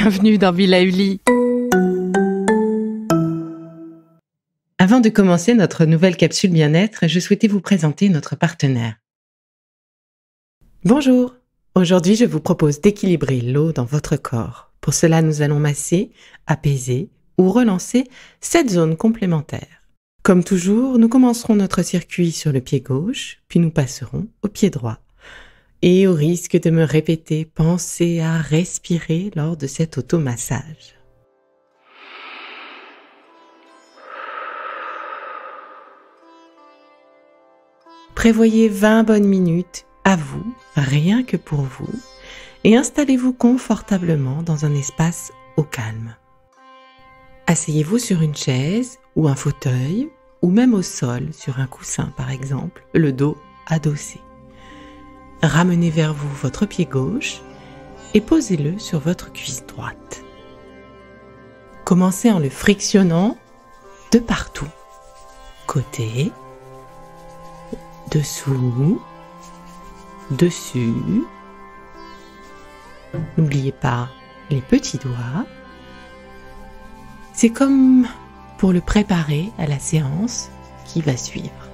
bienvenue dans Villa Uli. Avant de commencer notre nouvelle capsule bien-être, je souhaitais vous présenter notre partenaire. Bonjour, aujourd'hui je vous propose d'équilibrer l'eau dans votre corps. Pour cela, nous allons masser, apaiser ou relancer 7 zones complémentaires. Comme toujours, nous commencerons notre circuit sur le pied gauche, puis nous passerons au pied droit. Et au risque de me répéter, pensez à respirer lors de cet automassage. Prévoyez 20 bonnes minutes à vous, rien que pour vous, et installez-vous confortablement dans un espace au calme. Asseyez-vous sur une chaise ou un fauteuil, ou même au sol, sur un coussin par exemple, le dos adossé. Ramenez vers vous votre pied gauche et posez-le sur votre cuisse droite. Commencez en le frictionnant de partout. Côté, dessous, dessus. N'oubliez pas les petits doigts. C'est comme pour le préparer à la séance qui va suivre.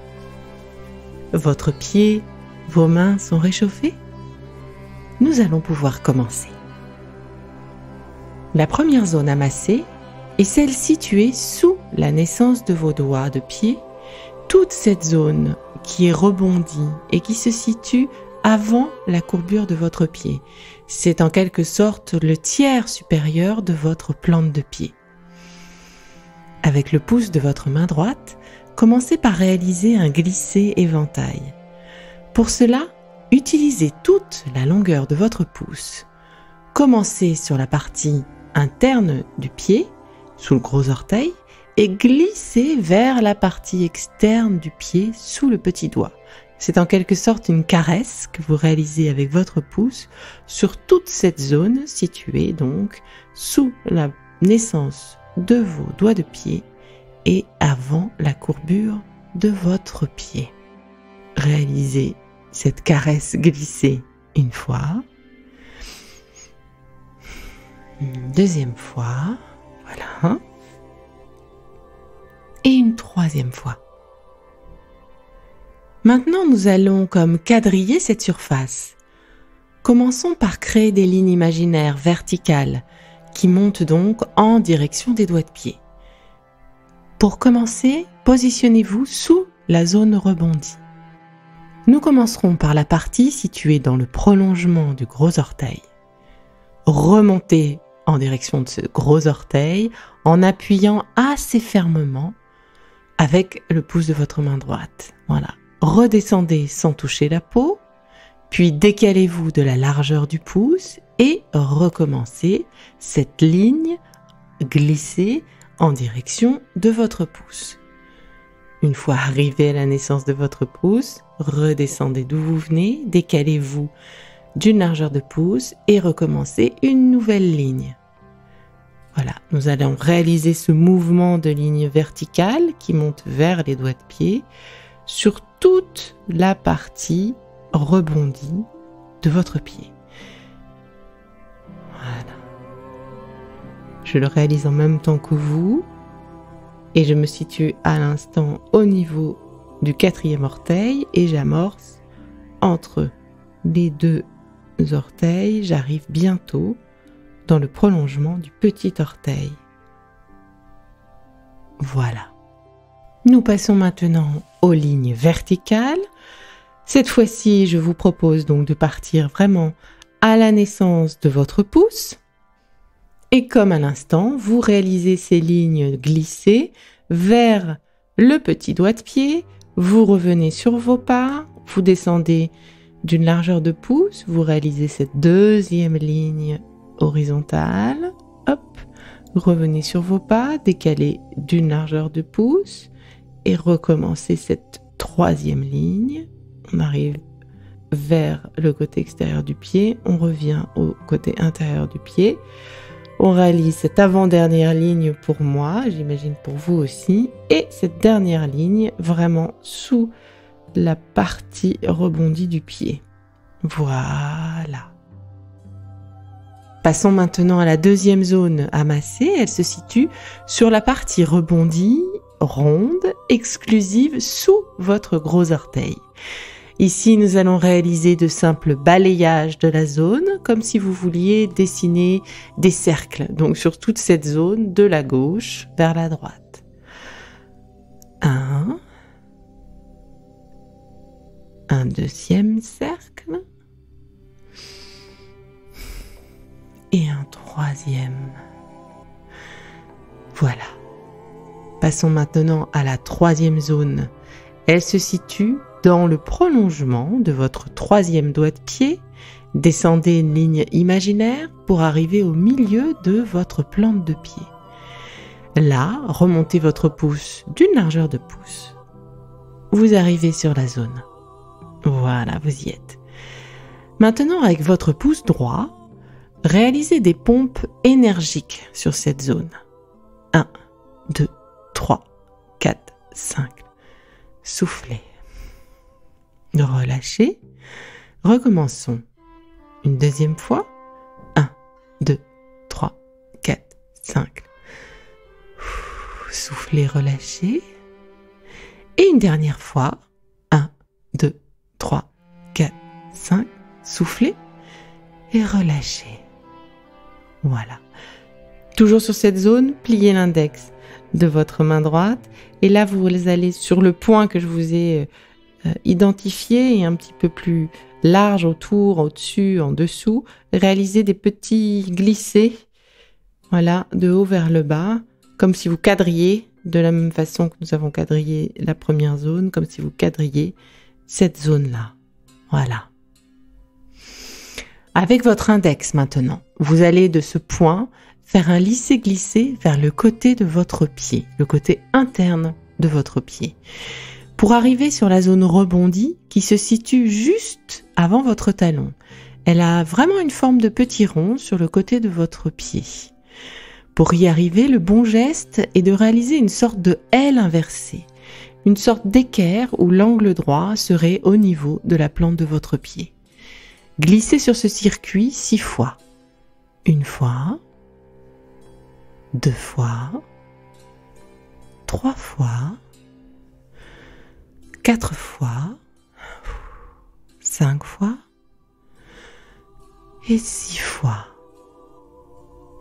Votre pied, vos mains sont réchauffées? Nous allons pouvoir commencer. La première zone à masser est celle située sous la naissance de vos doigts de pied. Toute cette zone qui est rebondie et qui se situe avant la courbure de votre pied. C'est en quelque sorte le tiers supérieur de votre plante de pied. Avec le pouce de votre main droite, commencez par réaliser un glissé éventail. Pour cela, utilisez toute la longueur de votre pouce. Commencez sur la partie interne du pied, sous le gros orteil, et glissez vers la partie externe du pied, sous le petit doigt. C'est en quelque sorte une caresse que vous réalisez avec votre pouce sur toute cette zone située donc sous la naissance de vos doigts de pied et avant la courbure de votre pied. Réalisez cette caresse glissée une fois, une deuxième fois, voilà, et une troisième fois. Maintenant, nous allons comme quadriller cette surface. Commençons par créer des lignes imaginaires verticales qui montent donc en direction des doigts de pied. Pour commencer, positionnez-vous sous la zone rebondie. Nous commencerons par la partie située dans le prolongement du gros orteil. Remontez en direction de ce gros orteil en appuyant assez fermement avec le pouce de votre main droite. Voilà. Redescendez sans toucher la peau, puis décalez-vous de la largeur du pouce et recommencez cette ligne glissée en direction de votre pouce. Une fois arrivé à la naissance de votre pouce, redescendez d'où vous venez, décalez-vous d'une largeur de pouce et recommencez une nouvelle ligne. Voilà, nous allons réaliser ce mouvement de ligne verticale qui monte vers les doigts de pied sur toute la partie rebondie de votre pied. Voilà. Je le réalise en même temps que vous. Et je me situe à l'instant au niveau du 4e orteil et j'amorce entre les 2 orteils. J'arrive bientôt dans le prolongement du petit orteil. Voilà. Nous passons maintenant aux lignes verticales. Cette fois-ci, je vous propose donc de partir vraiment à la naissance de votre pouce. Et comme à l'instant, vous réalisez ces lignes glissées vers le petit doigt de pied, vous revenez sur vos pas, vous descendez d'une largeur de pouce, vous réalisez cette deuxième ligne horizontale, hop, revenez sur vos pas, décalez d'une largeur de pouce et recommencez cette troisième ligne. On arrive vers le côté extérieur du pied, on revient au côté intérieur du pied. On réalise cette avant-dernière ligne pour moi, j'imagine pour vous aussi, et cette dernière ligne vraiment sous la partie rebondie du pied. Voilà. Passons maintenant à la deuxième zone à masser. Elle se situe sur la partie rebondie, ronde, exclusive sous votre gros orteil. Ici, nous allons réaliser de simples balayages de la zone, comme si vous vouliez dessiner des cercles, donc sur toute cette zone, de la gauche vers la droite. Un deuxième cercle, et un troisième. Voilà. Passons maintenant à la troisième zone. Elle se situe dans le prolongement de votre troisième doigt de pied. Descendez une ligne imaginaire pour arriver au milieu de votre plante de pied. Là, remontez votre pouce d'une largeur de pouce. Vous arrivez sur la zone. Voilà, vous y êtes. Maintenant, avec votre pouce droit, réalisez des pompes énergiques sur cette zone. 1, 2, 3, 4, 5. Soufflez. Relâchez. Recommençons. Une deuxième fois. 1, 2, 3, 4, 5. Soufflez, relâchez. Et une dernière fois. 1, 2, 3, 4, 5. Soufflez et relâchez. Voilà. Toujours sur cette zone, pliez l'index de votre main droite. Et là, vous allez sur le point que je vous ai identifié et un petit peu plus large autour, au-dessus, en dessous. Réaliser des petits glissés, voilà, de haut vers le bas, comme si vous quadrilliez, de la même façon que nous avons quadrillé la première zone, comme si vous quadrilliez cette zone-là. Voilà. Avec votre index maintenant, vous allez de ce point faire un lissé-glissé vers le côté de votre pied, le côté interne de votre pied, pour arriver sur la zone rebondie qui se situe juste avant votre talon. Elle a vraiment une forme de petit rond sur le côté de votre pied. Pour y arriver, le bon geste est de réaliser une sorte de L inversée, une sorte d'équerre où l'angle droit serait au niveau de la plante de votre pied. Glissez sur ce circuit 6 fois. 1 fois, 2 fois, 3 fois, 4 fois, 5 fois et 6 fois.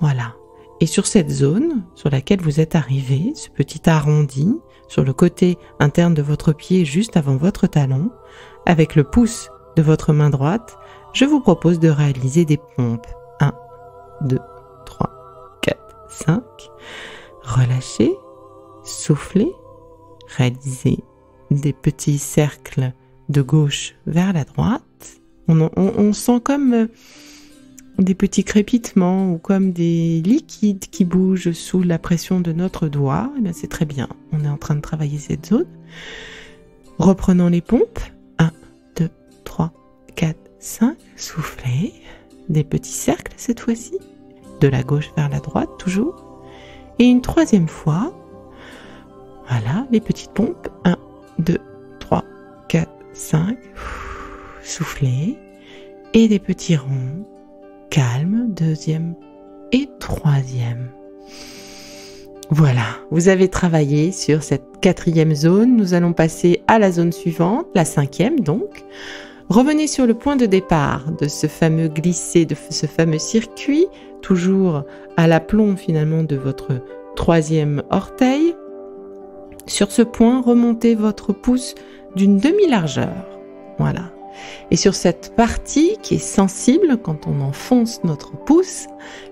Voilà. Et sur cette zone sur laquelle vous êtes arrivé, ce petit arrondi sur le côté interne de votre pied juste avant votre talon, avec le pouce de votre main droite, je vous propose de réaliser des pompes. 1, 2, 3, 4, 5. Relâchez, soufflez, réalisez des petits cercles de gauche vers la droite. On sent comme des petits crépitements ou comme des liquides qui bougent sous la pression de notre doigt. Eh bien, c'est très bien, on est en train de travailler cette zone. Reprenons les pompes. 1, 2, 3, 4, 5. Soufflez. Des petits cercles cette fois-ci. De la gauche vers la droite, toujours. Et une troisième fois. Voilà, les petites pompes. 1, 2, 3, 4, 5. Soufflez. Et des petits ronds. Calme, deuxième et troisième. Voilà, vous avez travaillé sur cette quatrième zone. Nous allons passer à la zone suivante, la cinquième donc. Revenez sur le point de départ de ce fameux glissé, de ce fameux circuit, toujours à l'aplomb finalement de votre troisième orteil. Sur ce point, remontez votre pouce d'une demi-largeur. Voilà. Et sur cette partie qui est sensible quand on enfonce notre pouce,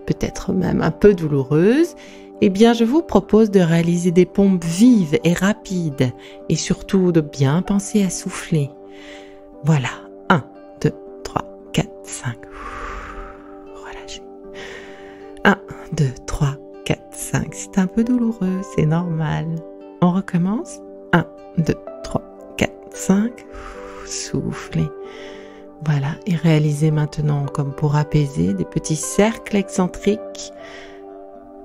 peut-être même un peu douloureuse, eh bien je vous propose de réaliser des pompes vives et rapides et surtout de bien penser à souffler. Voilà, 1, 2, 3, 4, 5. Relâchez. 1, 2, 3, 4, 5. C'est un peu douloureux, c'est normal. On recommence. 1, 2, 3, 4, 5. Soufflez. Voilà, et réalisez maintenant, comme pour apaiser, des petits cercles excentriques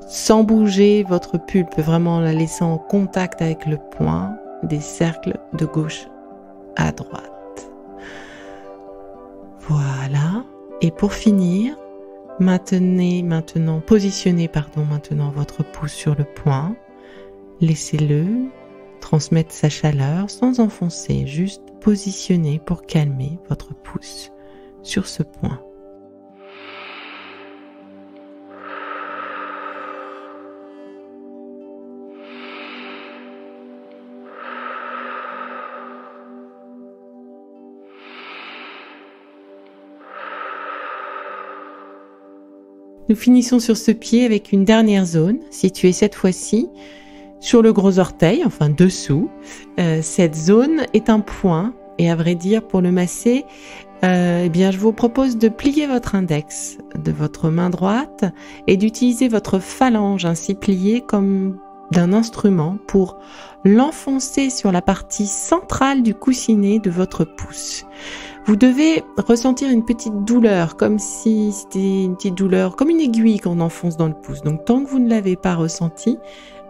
sans bouger votre pulpe, vraiment la laissant en contact avec le point, des cercles de gauche à droite. Voilà, et pour finir, Positionnez maintenant votre pouce sur le point. Laissez-le transmettre sa chaleur sans enfoncer, juste positionner pour calmer votre pouce sur ce point. Nous finissons sur ce pied avec une dernière zone, située cette fois-ci sur le gros orteil, enfin dessous. Cette zone est un point, et à vrai dire, pour le masser, je vous propose de plier votre index de votre main droite et d'utiliser votre phalange ainsi pliée comme d'un instrument pour l'enfoncer sur la partie centrale du coussinet de votre pouce. Vous devez ressentir une petite douleur, comme si c'était une petite douleur, comme une aiguille qu'on enfonce dans le pouce. Donc tant que vous ne l'avez pas ressenti,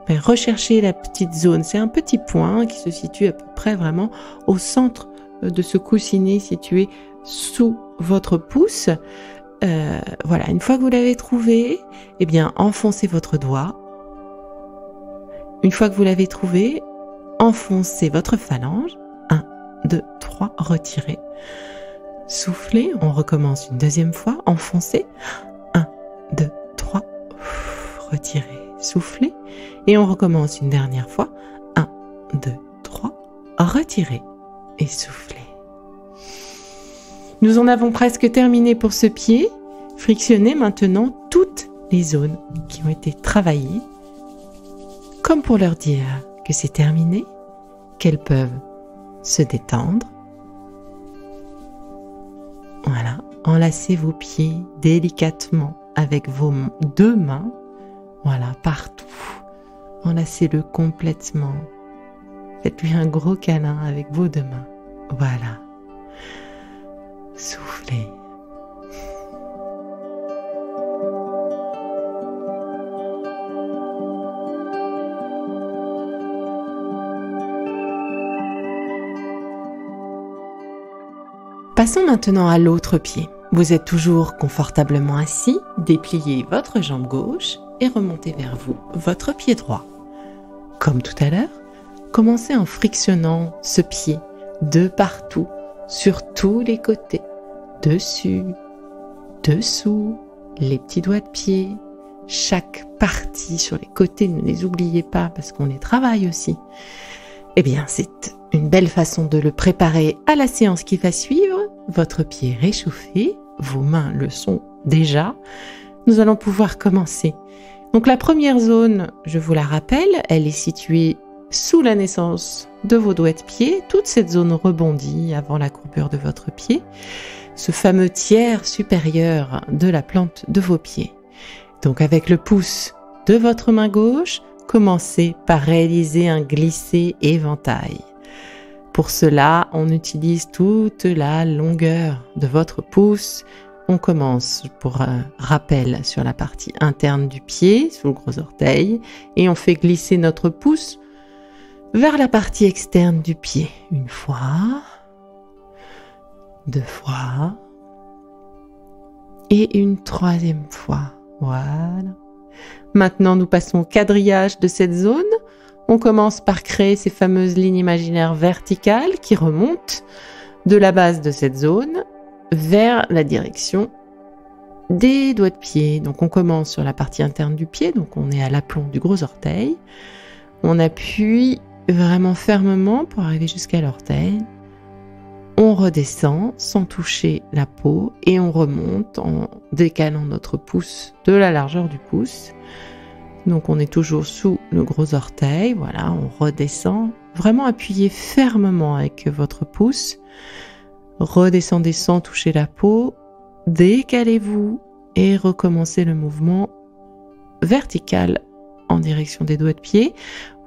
recherchez la petite zone. C'est un petit point qui se situe à peu près vraiment au centre de ce coussinet situé sous votre pouce. Voilà, une fois que vous l'avez trouvé, enfoncez votre doigt. Une fois que vous l'avez trouvé, enfoncez votre phalange. 1, 2, 3, retirez. Soufflez, on recommence une deuxième fois, enfoncez. 1, 2, 3, retirez, soufflez. Et on recommence une dernière fois. 1, 2, 3, retirez et soufflez. Nous en avons presque terminé pour ce pied. Frictionnez maintenant toutes les zones qui ont été travaillées, comme pour leur dire que c'est terminé, qu'elles peuvent se détendre. Voilà, enlacez vos pieds délicatement avec vos deux mains. Voilà, partout. Enlacez-le complètement. Faites-lui un gros câlin avec vos deux mains. Voilà. Soufflez. Passons maintenant à l'autre pied. Vous êtes toujours confortablement assis, dépliez votre jambe gauche et remontez vers vous votre pied droit. Comme tout à l'heure, commencez en frictionnant ce pied de partout, sur tous les côtés, dessus, dessous, les petits doigts de pied, chaque partie sur les côtés, ne les oubliez pas parce qu'on les travaille aussi. C'est une belle façon de le préparer à la séance qui va suivre. Votre pied est réchauffé, vos mains le sont déjà. Nous allons pouvoir commencer. Donc la première zone, je vous la rappelle, elle est située sous la naissance de vos doigts de pied. Toute cette zone rebondit avant la courbure de votre pied. Ce fameux tiers supérieur de la plante de vos pieds. Donc avec le pouce de votre main gauche, commencez par réaliser un glissé éventail. Pour cela, on utilise toute la longueur de votre pouce. On commence pour un rappel sur la partie interne du pied, sous le gros orteil, et on fait glisser notre pouce vers la partie externe du pied. Une fois, deux fois, et une troisième fois. Voilà. Maintenant, nous passons au quadrillage de cette zone. On commence par créer ces fameuses lignes imaginaires verticales qui remontent de la base de cette zone vers la direction des doigts de pied. Donc on commence sur la partie interne du pied, donc on est à l'aplomb du gros orteil. On appuie vraiment fermement pour arriver jusqu'à l'orteil. On redescend sans toucher la peau et on remonte en décalant notre pouce de la largeur du pouce. Donc on est toujours sous le gros orteil, voilà, on redescend. Vraiment appuyez fermement avec votre pouce. Redescendez sans toucher la peau. Décalez-vous et recommencez le mouvement vertical en direction des doigts de pied.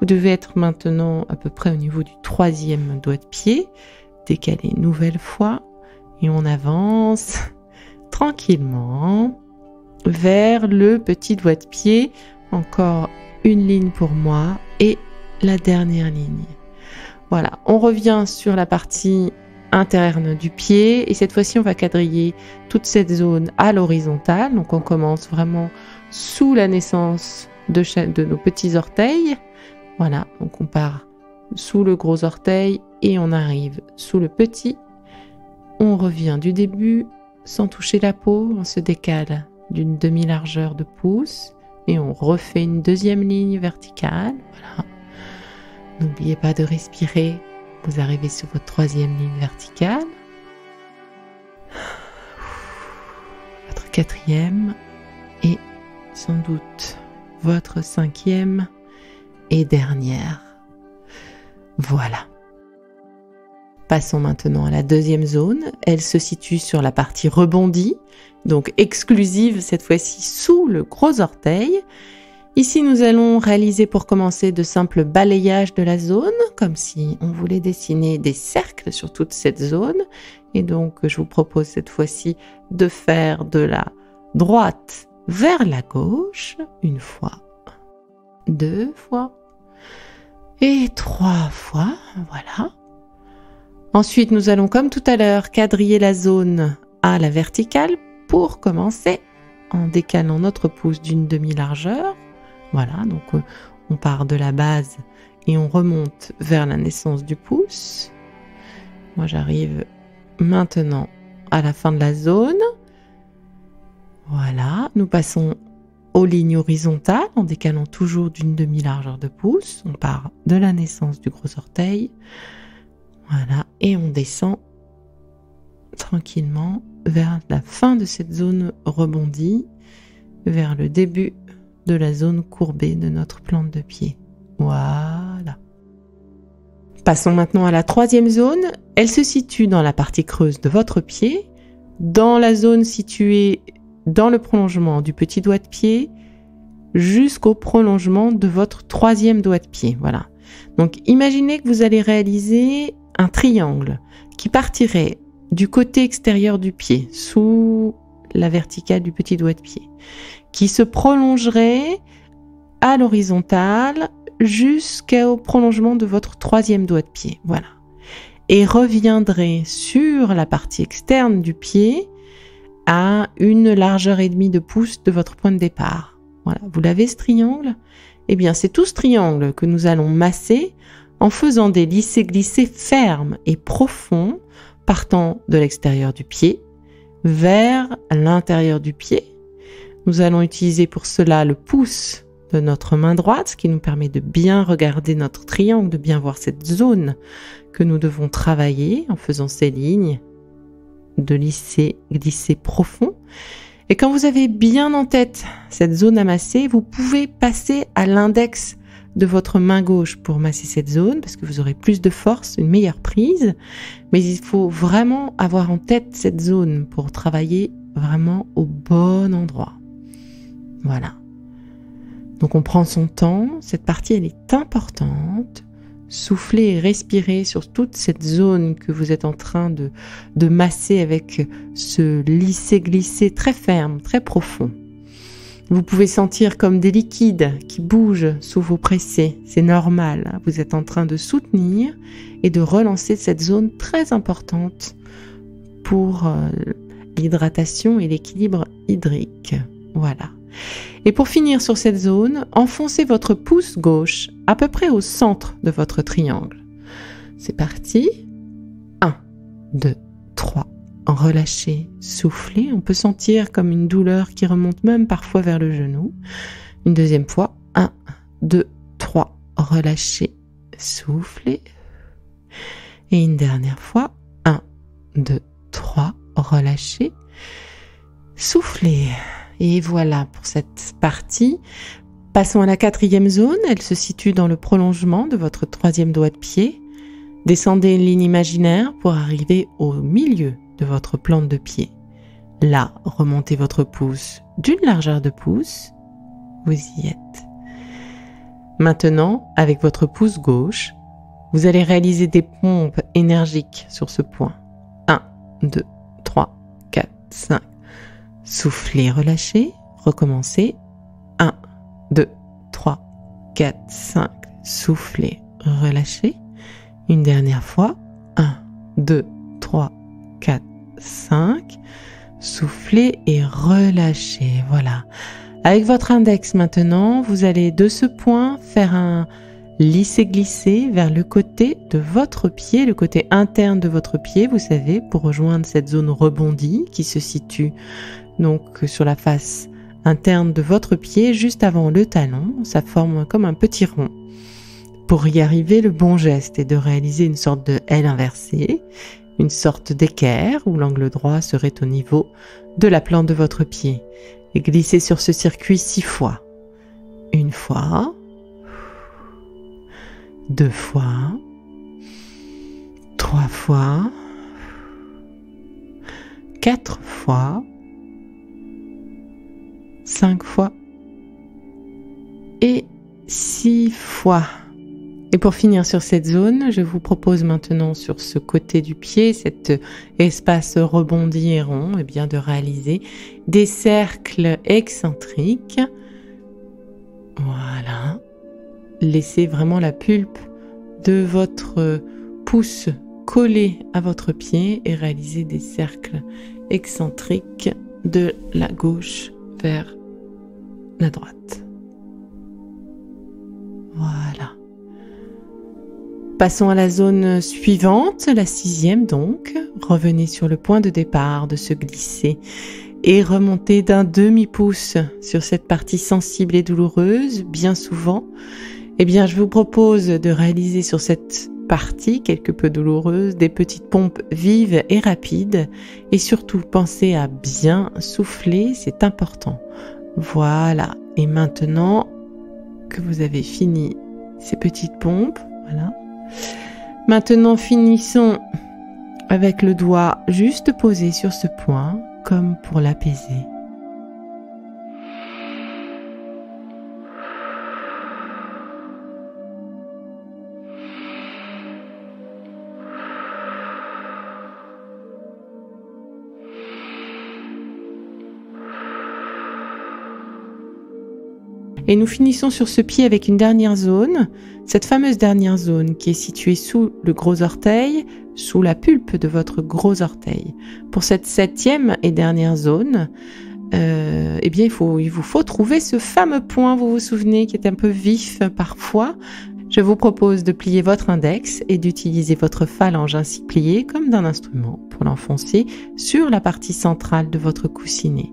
Vous devez être maintenant à peu près au niveau du troisième doigt de pied. Décalez une nouvelle fois et on avance tranquillement vers le petit doigt de pied. Encore une ligne pour moi et la dernière ligne. Voilà, on revient sur la partie interne du pied. Et cette fois-ci, on va quadriller toute cette zone à l'horizontale. Donc on commence vraiment sous la naissance de nos petits orteils. Voilà, donc on part sous le gros orteil et on arrive sous le petit. On revient du début sans toucher la peau, on se décale d'une demi-largeur de pouce et on refait une deuxième ligne verticale. Voilà. N'oubliez pas de respirer. Vous arrivez sur votre troisième ligne verticale. Votre quatrième et sans doute votre cinquième et dernière. Voilà. Passons maintenant à la deuxième zone. Elle se situe sur la partie rebondie, donc exclusive cette fois-ci sous le gros orteil. Ici, nous allons réaliser pour commencer de simples balayages de la zone, comme si on voulait dessiner des cercles sur toute cette zone. Et donc, je vous propose cette fois-ci de faire de la droite vers la gauche, une fois, deux fois et trois fois, voilà. Ensuite, nous allons, comme tout à l'heure, quadriller la zone à la verticale pour commencer en décalant notre pouce d'une demi-largeur. Voilà, donc on part de la base et on remonte vers la naissance du pouce. Moi, j'arrive maintenant à la fin de la zone. Voilà, nous passons aux lignes horizontales en décalant toujours d'une demi-largeur de pouce. On part de la naissance du gros orteil. Voilà, et on descend tranquillement vers la fin de cette zone rebondie, vers le début de la zone courbée de notre plante de pied. Voilà. Passons maintenant à la troisième zone. Elle se situe dans la partie creuse de votre pied, dans la zone située dans le prolongement du petit doigt de pied jusqu'au prolongement de votre troisième doigt de pied. Voilà. Donc imaginez que vous allez réaliser un triangle qui partirait du côté extérieur du pied, sous la verticale du petit doigt de pied, qui se prolongerait à l'horizontale jusqu'au prolongement de votre troisième doigt de pied. Voilà. Et reviendrait sur la partie externe du pied à une largeur et demie de pouce de votre point de départ. Voilà. Vous l'avez ce triangle? Eh bien, c'est tout ce triangle que nous allons masser en faisant des lissés-glissés fermes et profonds partant de l'extérieur du pied vers l'intérieur du pied. Nous allons utiliser pour cela le pouce de notre main droite, ce qui nous permet de bien regarder notre triangle, de bien voir cette zone que nous devons travailler en faisant ces lignes de lisser-glisser profond. Et quand vous avez bien en tête cette zone à masser, vous pouvez passer à l'index de votre main gauche pour masser cette zone, parce que vous aurez plus de force, une meilleure prise. Mais il faut vraiment avoir en tête cette zone pour travailler vraiment au bon endroit. Voilà. Donc on prend son temps, cette partie elle est importante. Soufflez et respirez sur toute cette zone que vous êtes en train de masser avec ce lisser-glisser très ferme, très profond. Vous pouvez sentir comme des liquides qui bougent sous vos pressés. C'est normal, vous êtes en train de soutenir et de relancer cette zone très importante pour l'hydratation et l'équilibre hydrique. Voilà. Et pour finir sur cette zone, enfoncez votre pouce gauche à peu près au centre de votre triangle. C'est parti. 1, 2, 3. Relâchez, soufflez. On peut sentir comme une douleur qui remonte même parfois vers le genou. Une deuxième fois. 1, 2, 3. Relâchez, soufflez. Et une dernière fois. 1, 2, 3. Relâchez, soufflez. Et voilà pour cette partie. Passons à la quatrième zone. Elle se situe dans le prolongement de votre troisième doigt de pied. Descendez une ligne imaginaire pour arriver au milieu de votre plante de pied. Là, remontez votre pouce d'une largeur de pouce. Vous y êtes. Maintenant, avec votre pouce gauche, vous allez réaliser des pompes énergiques sur ce point. 1, 2, 3, 4, 5. Soufflez, relâchez, recommencez. 1, 2, 3, 4, 5. Soufflez, relâchez. Une dernière fois. 1, 2, 3. 5. Soufflez et relâchez. Voilà. Avec votre index maintenant, vous allez de ce point faire un lisser-glisser vers le côté de votre pied, le côté interne de votre pied, vous savez, pour rejoindre cette zone rebondie qui se situe donc sur la face interne de votre pied, juste avant le talon. Ça forme comme un petit rond. Pour y arriver, le bon geste est de réaliser une sorte de L inversée, une sorte d'équerre où l'angle droit serait au niveau de la plante de votre pied. Et glissez sur ce circuit 6 fois. 1 fois, 2 fois, 3 fois, 4 fois, 5 fois et 6 fois. Et pour finir sur cette zone, je vous propose maintenant sur ce côté du pied, cet espace rebondi et rond, et bien de réaliser des cercles excentriques. Voilà. Laissez vraiment la pulpe de votre pouce coller à votre pied et réalisez des cercles excentriques de la gauche vers la droite. Voilà. Passons à la zone suivante, la 6e donc. Revenez sur le point de départ de ce glisser et remontez d'un demi-pouce sur cette partie sensible et douloureuse. Bien souvent, je vous propose de réaliser sur cette partie quelque peu douloureuse des petites pompes vives et rapides et surtout pensez à bien souffler, c'est important. Voilà, et maintenant que vous avez fini ces petites pompes, voilà. Maintenant, finissons avec le doigt juste posé sur ce point, comme pour l'apaiser. Et nous finissons sur ce pied avec une dernière zone, cette fameuse dernière zone qui est située sous le gros orteil, sous la pulpe de votre gros orteil. Pour cette 7e et dernière zone, il vous faut trouver ce fameux point, vous vous souvenez, qui est un peu vif parfois. Je vous propose de plier votre index et d'utiliser votre phalange ainsi pliée comme d'un instrument pour l'enfoncer sur la partie centrale de votre coussinet.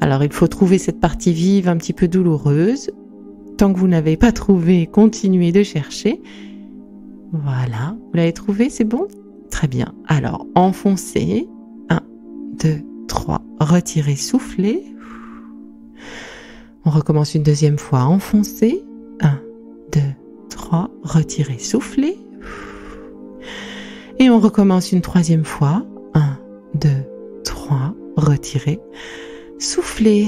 Alors, il faut trouver cette partie vive un petit peu douloureuse. Tant que vous n'avez pas trouvé, continuez de chercher. Voilà, vous l'avez trouvé, c'est bon? Très bien. Alors, enfoncez. 1, 2, 3. Retirez, soufflez. On recommence une deuxième fois. Enfoncez. 1, 2, 3. Retirez, soufflez. Et on recommence une troisième fois. 1, 2, 3. Retirez. Soufflez.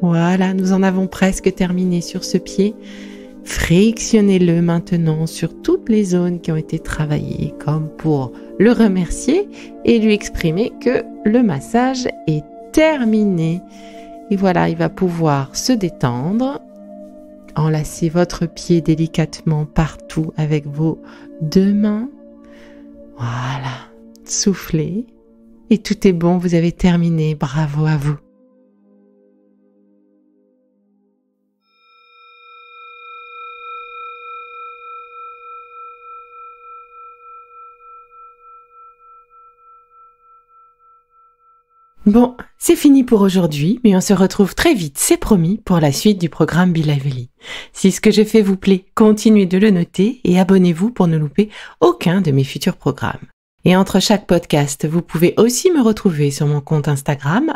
Voilà, nous en avons presque terminé sur ce pied. Frictionnez-le maintenant sur toutes les zones qui ont été travaillées, comme pour le remercier et lui exprimer que le massage est terminé. Et voilà, il va pouvoir se détendre. Enlacez votre pied délicatement partout avec vos 2 mains. Voilà, soufflez. Et tout est bon, vous avez terminé. Bravo à vous. Bon, c'est fini pour aujourd'hui, mais on se retrouve très vite, c'est promis, pour la suite du programme Be Lively. Si ce que je fais vous plaît, continuez de le noter et abonnez-vous pour ne louper aucun de mes futurs programmes. Et entre chaque podcast, vous pouvez aussi me retrouver sur mon compte Instagram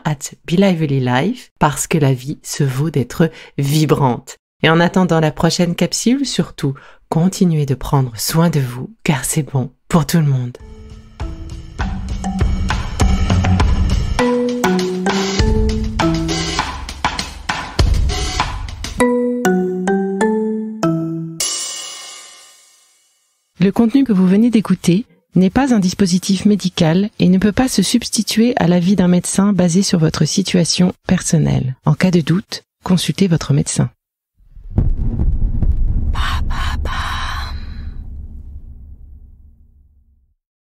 @BeLivelyLife parce que la vie se vaut d'être vibrante. Et en attendant la prochaine capsule, surtout, continuez de prendre soin de vous car c'est bon pour tout le monde. Le contenu que vous venez d'écouter n'est pas un dispositif médical et ne peut pas se substituer à l'avis d'un médecin basé sur votre situation personnelle. En cas de doute, consultez votre médecin.